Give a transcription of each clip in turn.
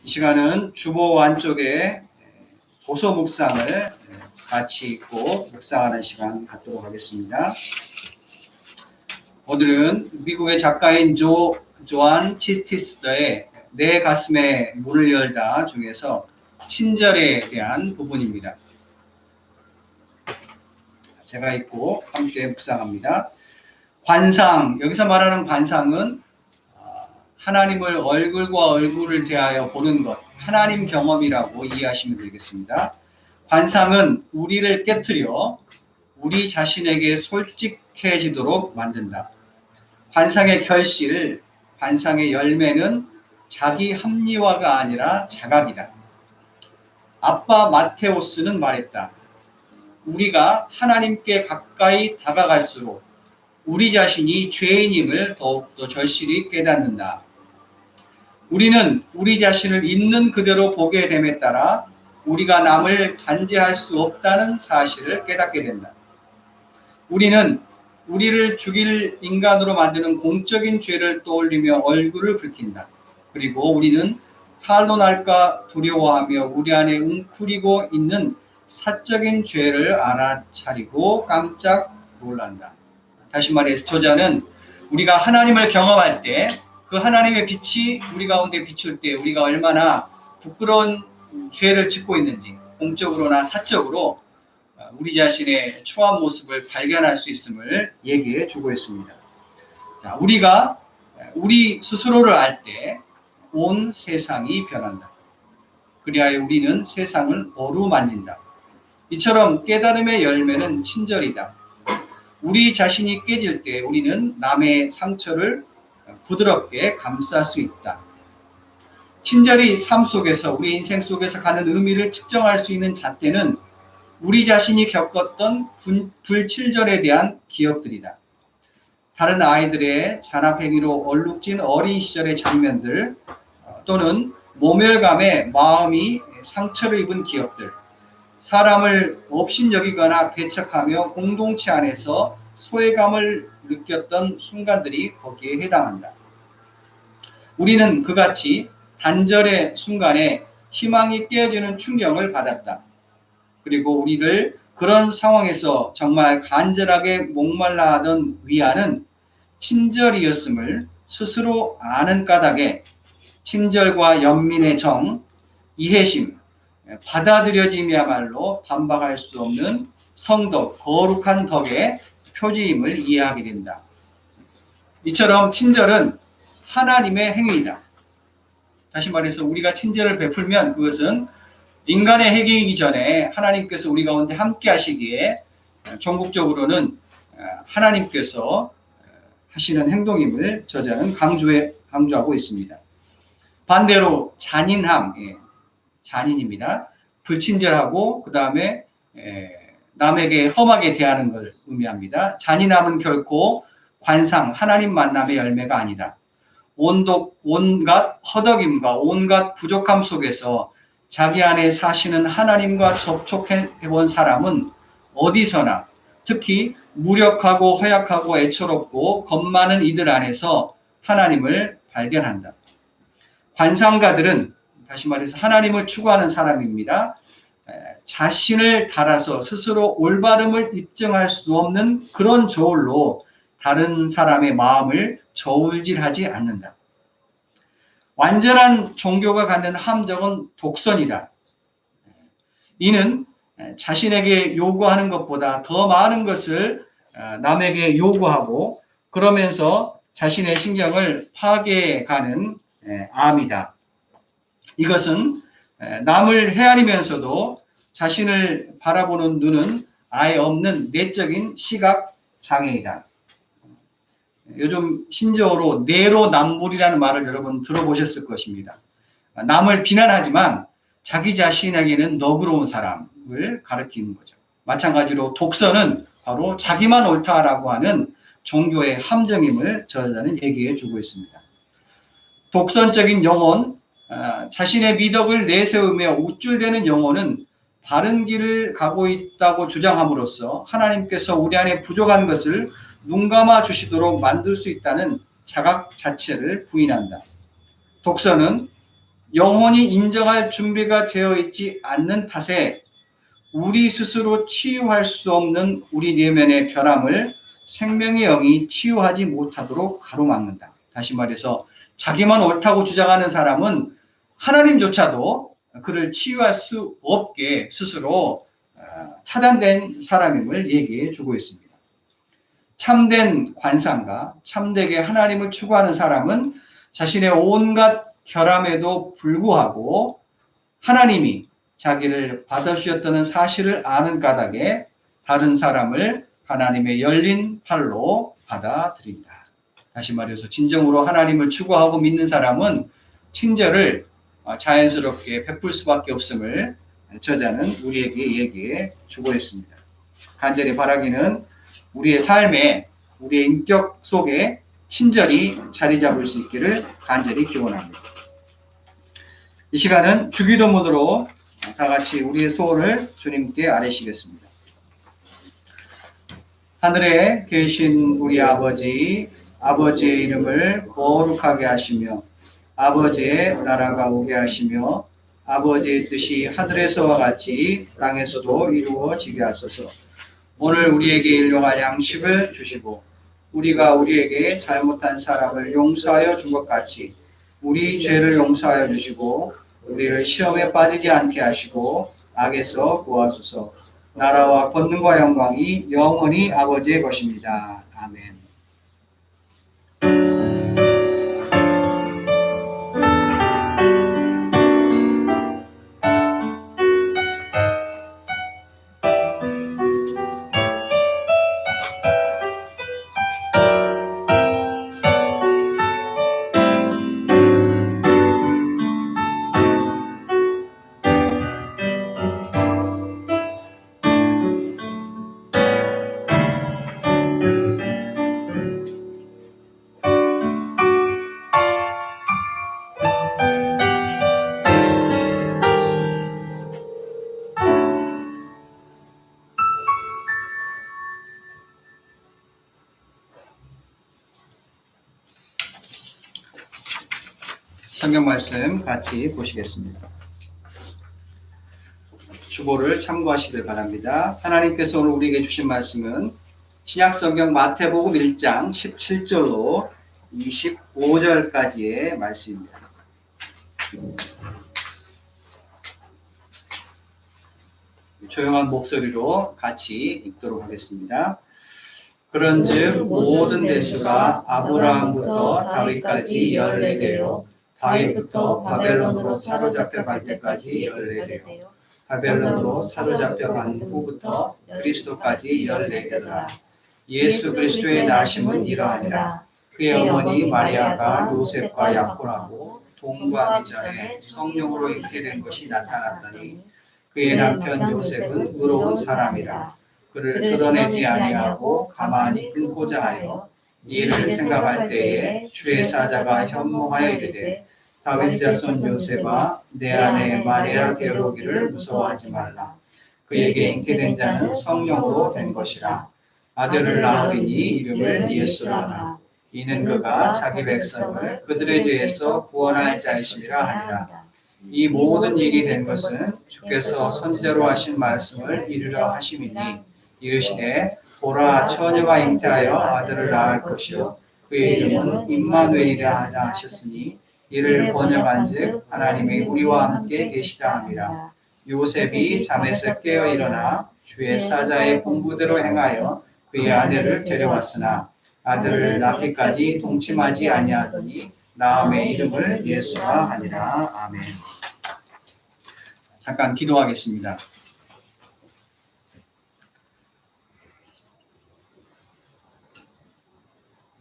이 시간은 주보 안쪽에 도서 묵상을 같이 읽고 묵상하는 시간 갖도록 하겠습니다. 오늘은 미국의 작가인 조안 치티스터의 내 가슴에 문을 열다 중에서 친절에 대한 부분입니다. 제가 읽고 함께 묵상합니다. 관상, 여기서 말하는 관상은 하나님을 얼굴과 얼굴을 대하여 보는 것, 하나님 경험이라고 이해하시면 되겠습니다. 관상은 우리를 깨트려 우리 자신에게 솔직해지도록 만든다. 관상의 결실, 관상의 열매는 자기 합리화가 아니라 자각이다. 아빠 마테오스는 말했다. 우리가 하나님께 가까이 다가갈수록 우리 자신이 죄인임을 더욱더 절실히 깨닫는다. 우리는 우리 자신을 있는 그대로 보게 됨에 따라 우리가 남을 단죄할 수 없다는 사실을 깨닫게 된다. 우리는 우리를 죽일 인간으로 만드는 공적인 죄를 떠올리며 얼굴을 붉힌다. 그리고 우리는 탈로 날까 두려워하며 우리 안에 웅크리고 있는 사적인 죄를 알아차리고 깜짝 놀란다. 다시 말해서 저자는 우리가 하나님을 경험할 때 그 하나님의 빛이 우리 가운데 비출 때 우리가 얼마나 부끄러운 죄를 짓고 있는지 공적으로나 사적으로 우리 자신의 초한 모습을 발견할 수 있음을 얘기해 주고 있습니다. 자, 우리가 우리 스스로를 알 때 온 세상이 변한다. 그리하여 우리는 세상을 어루만진다. 이처럼 깨달음의 열매는 친절이다. 우리 자신이 깨질 때 우리는 남의 상처를 부드럽게 감쌀 수 있다. 친절이 삶 속에서 우리 인생 속에서 가는 의미를 측정할 수 있는 잣대는 우리 자신이 겪었던 불친절에 대한 기억들이다. 다른 아이들의 잔압행위로 얼룩진 어린 시절의 장면들 또는 모멸감에 마음이 상처를 입은 기억들, 사람을 업신여기거나 배척하며 공동체 안에서 소외감을 느꼈던 순간들이 거기에 해당한다. 우리는 그같이 단절의 순간에 희망이 깨어지는 충격을 받았다. 그리고 우리를 그런 상황에서 정말 간절하게 목말라 하던 위안은 친절이었음을 스스로 아는 까닭에 친절과 연민의 정, 이해심, 받아들여짐이야말로 반박할 수 없는 성덕, 거룩한 덕의 표지임을 이해하게 된다. 이처럼 친절은 하나님의 행위이다. 다시 말해서 우리가 친절을 베풀면 그것은 인간의 행위이기 전에 하나님께서 우리 가운데 함께 하시기에 전국적으로는 하나님께서 하시는 행동임을 저자는 강조하고 있습니다. 반대로 잔인함, 잔인입니다. 불친절하고 그 다음에 남에게 험하게 대하는 것을 의미합니다. 잔인함은 결코 관상, 하나님 만남의 열매가 아니다. 온갖 허덕임과 온갖 부족함 속에서 자기 안에 사시는 하나님과 접촉해본 사람은 어디서나 특히 무력하고 허약하고 애처롭고 겁 많은 이들 안에서 하나님을 발견한다. 관상가들은 다시 말해서 하나님을 추구하는 사람입니다. 자신을 달아서 스스로 올바름을 입증할 수 없는 그런 저울로 다른 사람의 마음을 저울질하지 않는다. 완전한 종교가 갖는 함정은 독선이다. 이는 자신에게 요구하는 것보다 더 많은 것을 남에게 요구하고 그러면서 자신의 신경을 파괴해가는 암이다. 이것은 남을 헤아리면서도 자신을 바라보는 눈은 아예 없는 내적인 시각 장애이다. 요즘 신조어로 내로남불이라는 말을 여러분 들어보셨을 것입니다. 남을 비난하지만 자기 자신에게는 너그러운 사람을 가리키는 거죠. 마찬가지로 독선은 바로 자기만 옳다라고 하는 종교의 함정임을 저자는 얘기해 주고 있습니다. 독선적인 영혼, 자신의 미덕을 내세우며 우쭐대는 영혼은 바른 길을 가고 있다고 주장함으로써 하나님께서 우리 안에 부족한 것을 눈감아 주시도록 만들 수 있다는 자각 자체를 부인한다. 독선은 영원히 인정할 준비가 되어 있지 않는 탓에 우리 스스로 치유할 수 없는 우리 내면의 결함을 생명의 영이 치유하지 못하도록 가로막는다. 다시 말해서 자기만 옳다고 주장하는 사람은 하나님조차도 그를 치유할 수 없게 스스로 차단된 사람임을 얘기해 주고 있습니다. 참된 관상가, 참되게 하나님을 추구하는 사람은 자신의 온갖 결함에도 불구하고 하나님이 자기를 받아주셨다는 사실을 아는 까닭에 다른 사람을 하나님의 열린 팔로 받아들인다. 다시 말해서 진정으로 하나님을 추구하고 믿는 사람은 친절을 자연스럽게 베풀 수밖에 없음을 저자는 우리에게 얘기해 주고 있습니다. 간절히 바라기는 우리의 삶에, 우리의 인격 속에 친절이 자리 잡을 수 있기를 간절히 기원합니다. 이 시간은 주기도문으로 다 같이 우리의 소원을 주님께 아뢰시겠습니다. 하늘에 계신 우리 아버지, 아버지의 이름을 거룩하게 하시며 아버지의 나라가 오게 하시며 아버지의 뜻이 하늘에서와 같이 땅에서도 이루어지게 하소서. 오늘 우리에게 일용할 양식을 주시고 우리가 우리에게 잘못한 사람을 용서하여 준 것 같이 우리 죄를 용서하여 주시고 우리를 시험에 빠지지 않게 하시고 악에서 구하소서. 나라와 권능과 영광이 영원히 아버지의 것입니다. 아멘. 성경 말씀 같이 보시겠습니다. 주보를 참고하시길 바랍니다. 하나님께서 오늘 우리에게 주신 말씀은 신약성경 마태복음 1장 17절로 25절까지의 말씀입니다. 조용한 목소리로 같이 읽도록 하겠습니다. 그런즉 모든 대수가 아브라함부터 다윗까지 연례되어 다윗부터 바벨론으로 사로잡혀 갈 때까지 연례되어 바벨론으로 사로잡혀 간 후부터 그리스도까지 연례되더라. 예수 그리스도의 나심은 이러하니라. 그의 어머니 마리아가 요셉과 약혼하고 동거하기 전에 성령으로 잉태된 것이 나타났더니 그의 남편 요셉은 의로운 사람이라. 그를 드러내지 아니하고 가만히 끊고자 하여 이를 생각할 때에 주의 사자가 현몽하여 이르되 다윗 자손 요셉아 내 아내 마리아 데려오기를 무서워하지 말라. 그에게 잉태된 자는 성령으로 된 것이라. 아들을 낳으리니 이름을 예수라 하라. 이는 그가 자기 백성을 그들의 죄에서 구원할 자이심이라 하니라. 이 모든 일이 된 것은 주께서 선지자로 하신 말씀을 이루려 하심이니 이르시되 보라 처녀가 잉태하여 아들을 낳을 것이요 그의 이름은 임마누엘이라 하라 하셨으니 이를 번역한즉 하나님이 우리와 함께 계시다 함이라. 요셉이 잠에서 깨어 일어나 주의 사자의 본부대로 행하여 그의 아내를 데려왔으나 아들을 낳기까지 동침하지 아니하더니 나음의 이름을 예수라 하니라. 아멘. 잠깐 기도하겠습니다.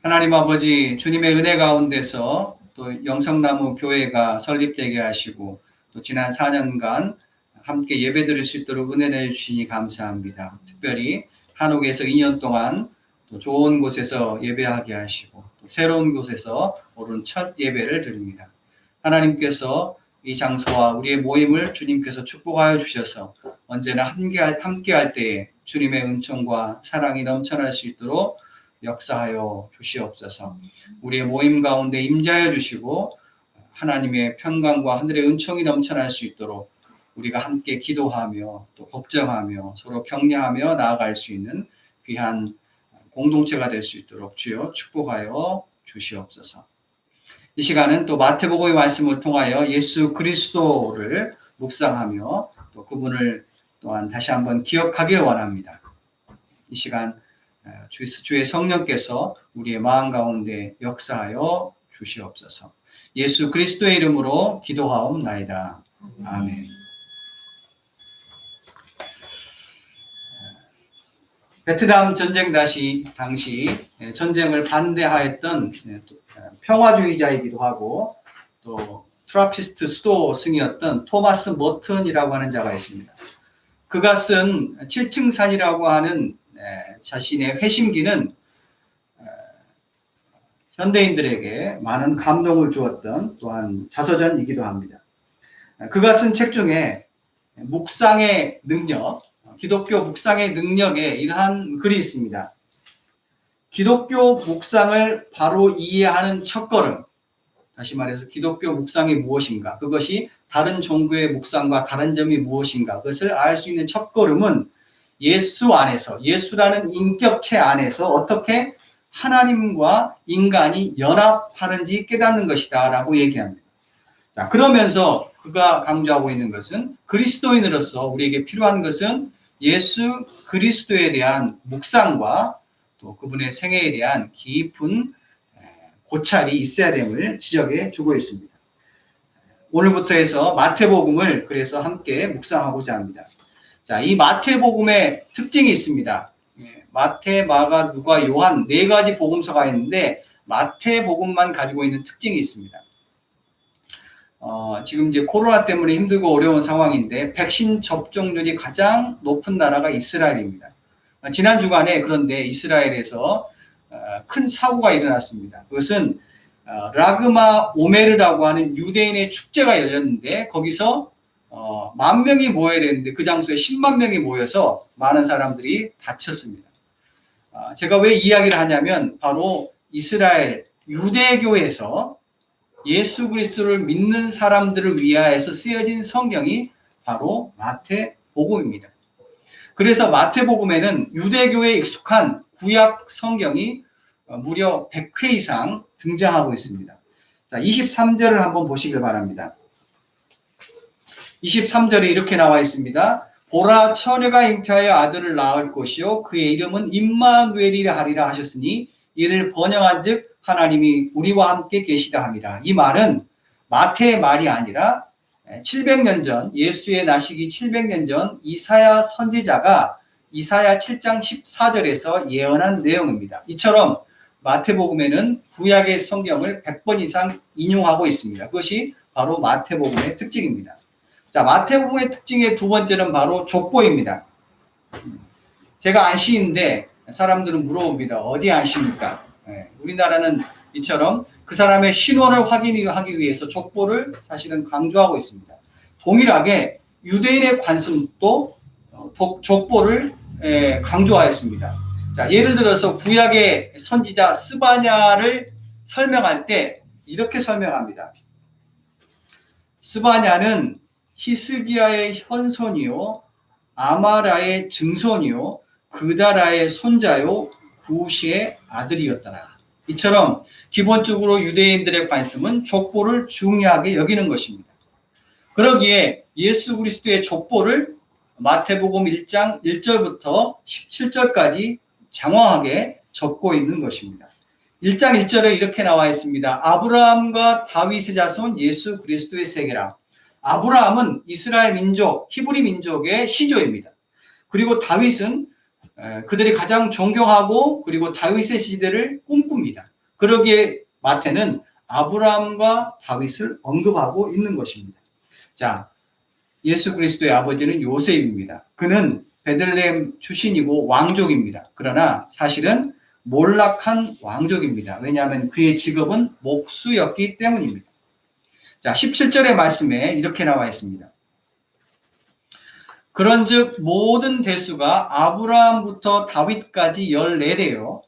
하나님 아버지, 주님의 은혜 가운데서 또 영성나무 교회가 설립되게 하시고 또 지난 4년간 함께 예배드릴 수 있도록 은혜 내주시니 감사합니다. 특별히 한옥에서 2년 동안 또 좋은 곳에서 예배하게 하시고 또 새로운 곳에서 오른 첫 예배를 드립니다. 하나님께서 이 장소와 우리의 모임을 주님께서 축복하여 주셔서 언제나 함께할 때에 주님의 은총과 사랑이 넘쳐날 수 있도록 역사하여 주시옵소서. 우리의 모임 가운데 임재하여 주시고 하나님의 평강과 하늘의 은총이 넘쳐날 수 있도록 우리가 함께 기도하며 또 걱정하며 서로 격려하며 나아갈 수 있는 귀한 공동체가 될 수 있도록 주여 축복하여 주시옵소서. 이 시간은 또 마태복음의 말씀을 통하여 예수 그리스도를 묵상하며 또 그분을 또한 다시 한번 기억하길 원합니다. 이 시간 주의 성령께서 우리의 마음 가운데 역사하여 주시옵소서. 예수 그리스도의 이름으로 기도하옵나이다. 아멘. 베트남 전쟁 당시 전쟁을 반대하였던 평화주의자이기도 하고 또 트라피스트 수도승이었던 토마스 머튼이라고 하는 자가 있습니다. 그가 쓴 7층 산이라고 하는 자신의 회심기는 현대인들에게 많은 감동을 주었던 또한 자서전이기도 합니다. 그가 쓴 책 중에 묵상의 능력, 기독교 묵상의 능력에 이러한 글이 있습니다. 기독교 묵상을 바로 이해하는 첫걸음. 다시 말해서 기독교 묵상이 무엇인가? 그것이 다른 종교의 묵상과 다른 점이 무엇인가? 그것을 알 수 있는 첫걸음은 예수 안에서, 예수라는 인격체 안에서 어떻게 하나님과 인간이 연합하는지 깨닫는 것이다 라고 얘기합니다. 자, 그러면서 그가 강조하고 있는 것은 그리스도인으로서 우리에게 필요한 것은 예수 그리스도에 대한 묵상과 또 그분의 생애에 대한 깊은 고찰이 있어야 됨을 지적해 주고 있습니다. 오늘부터 해서 마태복음을 그래서 함께 묵상하고자 합니다. 자, 이 마태복음의 특징이 있습니다. 마태, 마가, 누가, 요한 네 가지 복음서가 있는데 마태복음만 가지고 있는 특징이 있습니다. 지금 이제 코로나 때문에 힘들고 어려운 상황인데 백신 접종률이 가장 높은 나라가 이스라엘입니다. 지난 주간에 그런데 이스라엘에서 큰 사고가 일어났습니다. 그것은 라그마 오메르라고 하는 유대인의 축제가 열렸는데 거기서 10,000명이 모여야 되는데 그 장소에 10만 명이 모여서 많은 사람들이 다쳤습니다. 제가 왜 이야기를 하냐면 바로 이스라엘 유대교에서 예수 그리스도를 믿는 사람들을 위하여서 쓰여진 성경이 바로 마태복음입니다. 그래서 마태복음에는 유대교에 익숙한 구약 성경이 무려 100회 이상 등장하고 있습니다. 자, 23절을 한번 보시길 바랍니다. 23절에 이렇게 나와 있습니다. 보라, 처녀가 잉태하여 아들을 낳을 것이요 그의 이름은 임마누엘이라 하리라 하셨으니 이를 번역한즉 하나님이 우리와 함께 계시다 함이라. 이 말은 마태의 말이 아니라 700년 전, 예수의 나시기 700년 전 이사야 선지자가 이사야 7장 14절에서 예언한 내용입니다. 이처럼 마태복음에는 구약의 성경을 100번 이상 인용하고 있습니다. 그것이 바로 마태복음의 특징입니다. 자, 마태복음의 특징의 두 번째는 바로 족보입니다. 제가 안시인데 사람들은 물어봅니다. 어디 안시입니까? 우리나라는 이처럼 그 사람의 신원을 확인하기 위해서 족보를 사실은 강조하고 있습니다. 동일하게 유대인의 관습도 족보를 강조하였습니다. 자, 예를 들어서 구약의 선지자 스바냐를 설명할 때 이렇게 설명합니다. 스바냐는 히스기야의 현손이요 아마라의 증손이요 그다라의 손자요 구시의 아들이었더라. 이처럼 기본적으로 유대인들의 관심은 족보를 중요하게 여기는 것입니다. 그러기에 예수 그리스도의 족보를 마태복음 1장 1절부터 17절까지 장황하게 적고 있는 것입니다. 1장 1절에 이렇게 나와 있습니다. 아브라함과 다윗의 자손 예수 그리스도의 세계라. 아브라함은 이스라엘 민족, 히브리 민족의 시조입니다. 그리고 다윗은 그들이 가장 존경하고 그리고 다윗의 시대를 꿈꿉니다. 그러기에 마태는 아브라함과 다윗을 언급하고 있는 것입니다. 자, 예수 그리스도의 아버지는 요셉입니다. 그는 베들레헴 출신이고 왕족입니다. 그러나 사실은 몰락한 왕족입니다. 왜냐하면 그의 직업은 목수였기 때문입니다. 자, 17절의 말씀에 이렇게 나와 있습니다. 그런즉 모든 대수가 아브라함부터 다윗까지 14대요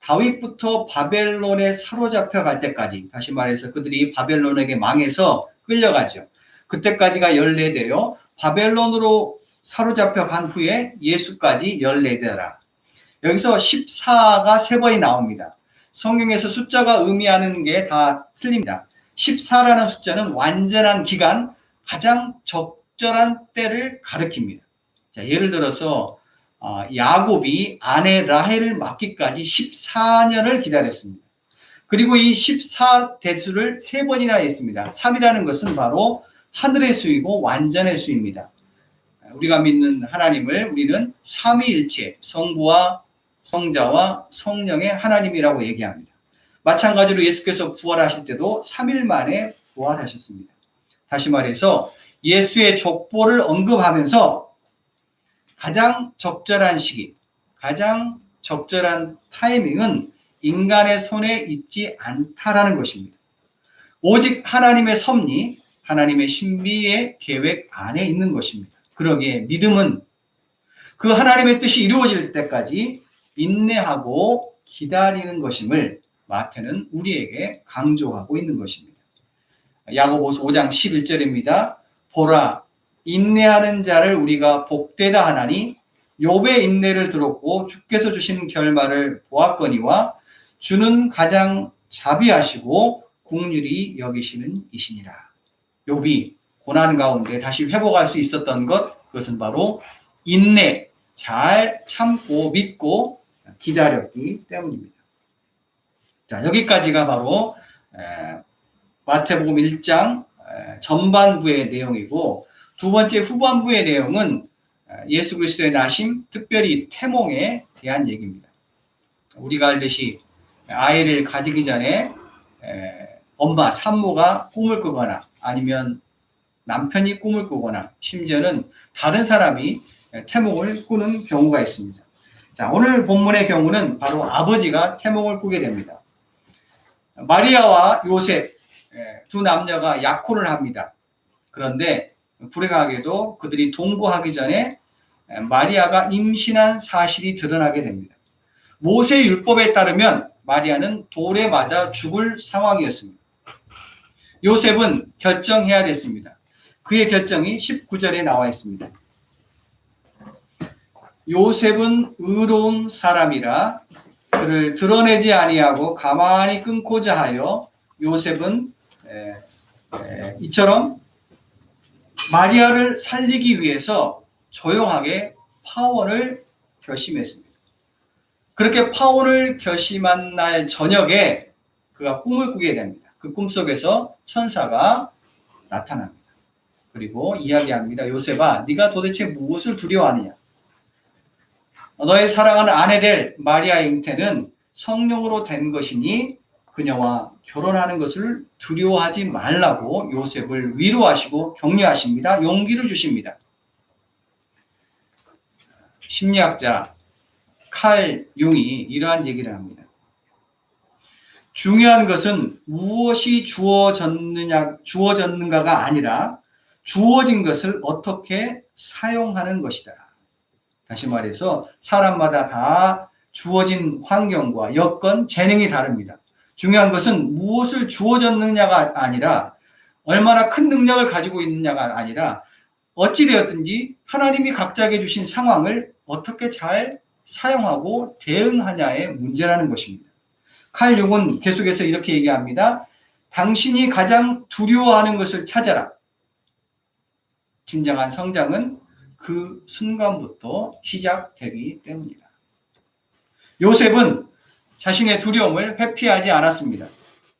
다윗부터 바벨론에 사로잡혀 갈 때까지, 다시 말해서 그들이 바벨론에게 망해서 끌려가죠. 그때까지가 14대요. 바벨론으로 사로잡혀 간 후에 예수까지 14대라. 여기서 14가 3번이 나옵니다. 성경에서 숫자가 의미하는 게 다 틀립니다. 14라는 숫자는 완전한 기간, 가장 적절한 때를 가리킵니다. 자, 예를 들어서 야곱이 아내 라헬을 낳기까지 14년을 기다렸습니다. 그리고 이 14대수를 3번이나 했습니다. 3이라는 것은 바로 하늘의 수이고 완전의 수입니다. 우리가 믿는 하나님을 우리는 삼위일체, 성부와 성자와 성령의 하나님이라고 얘기합니다. 마찬가지로 예수께서 부활하실 때도 3일 만에 부활하셨습니다. 다시 말해서 예수의 족보를 언급하면서 가장 적절한 시기, 가장 적절한 타이밍은 인간의 손에 있지 않다라는 것입니다. 오직 하나님의 섭리, 하나님의 신비의 계획 안에 있는 것입니다. 그러기에 믿음은 그 하나님의 뜻이 이루어질 때까지 인내하고 기다리는 것임을 마태는 우리에게 강조하고 있는 것입니다. 야고보서 5장 11절입니다. 보라, 인내하는 자를 우리가 복되다 하나니 욥의 인내를 들었고 주께서 주신 결말을 보았거니와 주는 가장 자비하시고 긍휼히 여기시는 이시니라. 욥이 고난 가운데 다시 회복할 수 있었던 것, 그것은 바로 인내, 잘 참고 믿고 기다렸기 때문입니다. 자, 여기까지가 바로 마태복음 1장 전반부의 내용이고, 두 번째 후반부의 내용은 예수 그리스도의 나심, 특별히 태몽에 대한 얘기입니다. 우리가 알듯이 아이를 가지기 전에 엄마, 산모가 꿈을 꾸거나 아니면 남편이 꿈을 꾸거나 심지어는 다른 사람이 태몽을 꾸는 경우가 있습니다. 자, 오늘 본문의 경우는 바로 아버지가 태몽을 꾸게 됩니다. 마리아와 요셉 두 남녀가 약혼을 합니다. 그런데 불행하게도 그들이 동거하기 전에 마리아가 임신한 사실이 드러나게 됩니다. 모세 율법에 따르면 마리아는 돌에 맞아 죽을 상황이었습니다. 요셉은 결정해야 됐습니다. 그의 결정이 19절에 나와 있습니다. 요셉은 의로운 사람이라 그를 드러내지 아니하고 가만히 끊고자 하여 요셉은 이처럼 마리아를 살리기 위해서 조용하게 파혼을 결심했습니다. 그렇게 파혼을 결심한 날 저녁에 그가 꿈을 꾸게 됩니다. 그 꿈속에서 천사가 나타납니다. 그리고 이야기합니다. 요셉아, 네가 도대체 무엇을 두려워하느냐? 너의 사랑하는 아내 될 마리아의 잉태는 성령으로 된 것이니 그녀와 결혼하는 것을 두려워하지 말라고 요셉을 위로하시고 격려하십니다. 용기를 주십니다. 심리학자 칼 융이 이러한 얘기를 합니다. 중요한 것은 무엇이 주어졌는가가 아니라 주어진 것을 어떻게 사용하는 것이다. 다시 말해서 사람마다 다 주어진 환경과 여건, 재능이 다릅니다. 중요한 것은 무엇을 주어졌느냐가 아니라 얼마나 큰 능력을 가지고 있느냐가 아니라 어찌되었든지 하나님이 각자에게 주신 상황을 어떻게 잘 사용하고 대응하냐의 문제라는 것입니다. 칼 융은 계속해서 이렇게 얘기합니다. 당신이 가장 두려워하는 것을 찾아라. 진정한 성장은 그 순간부터 시작되기 때문이다. 요셉은 자신의 두려움을 회피하지 않았습니다.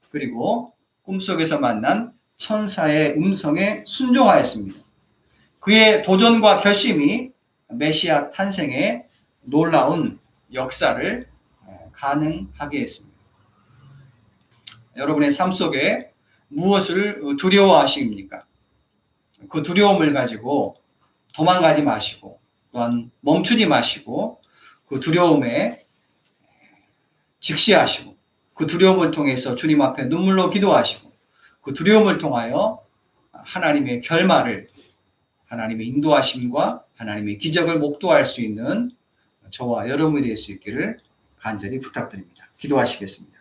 그리고 꿈속에서 만난 천사의 음성에 순종하였습니다. 그의 도전과 결심이 메시아 탄생에 놀라운 역사를 가능하게 했습니다. 여러분의 삶 속에 무엇을 두려워하십니까? 그 두려움을 가지고 도망가지 마시고 또한 멈추지 마시고 그 두려움에 직시하시고 그 두려움을 통해서 주님 앞에 눈물로 기도하시고 그 두려움을 통하여 하나님의 결말을, 하나님의 인도하심과 하나님의 기적을 목도할 수 있는 저와 여러분이 될 수 있기를 간절히 부탁드립니다. 기도하시겠습니다.